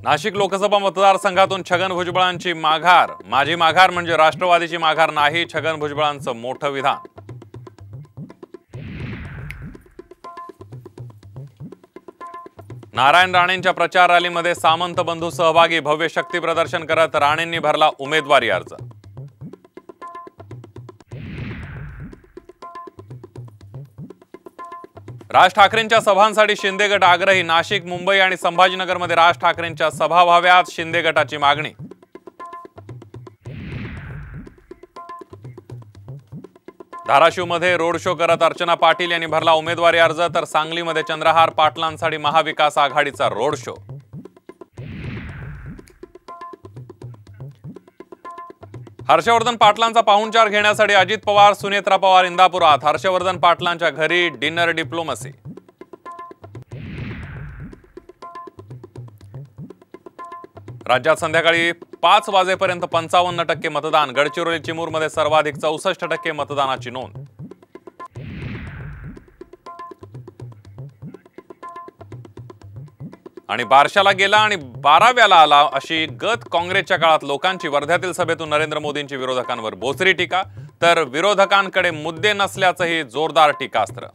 नाशिक लोकसभा मतदारसंघातून छगन भुजबळांची माघार। माझी माघार म्हणजे राष्ट्रवादीची माघार नाही, छगन भुजबळांचं मोठं विधान। नारायण राणेंच्या प्रचार रॅलीमध्ये सामंत बंधू सहभागी। भव्य शक्ती प्रदर्शन करत राणेंनी भरला उमेदवारी अर्ज। राज ठाकरेंच्या सभांसाठी शिंदे गट आग्रही। नाशिक, मुंबई आणि संभाजीनगरमध्ये राज ठाकरेंच्या सभा व्हाव्यात, शिंदे गटाची मागणी। धाराशिवमध्ये रोड शो करत अर्चना पाटील यांनी भरला उमेदवारी अर्ज, तर सांगलीमध्ये चंद्रहार पाटलांसाठी महाविकास आघाडीचा रोड शो। हर्षवर्धन पाटलांचा पाहुणचार घेण्यासाठी अजित पवार, सुनेत्रा पवार इंदापुरात। हर्षवर्धन पाटलांच्या घरी डिनर डिप्लोमसी। राज्यात संध्याकाळी 5 वाजेपर्यंत 55% मतदान। गडचिरोली, चिमूरमध्ये सर्वाधिक 64% मतदानाची नोंद। आणि बारशाला गेला आणि 12व्याला आला अशी गत काँग्रेसच्या काळात लोकांची। वर्ध्यातील सभेतून नरेंद्र मोदींची विरोधकांवर बोचरी टीका, तर विरोधकांकडे मुद्दे नसल्याचंही जोरदार टीकास्त्र।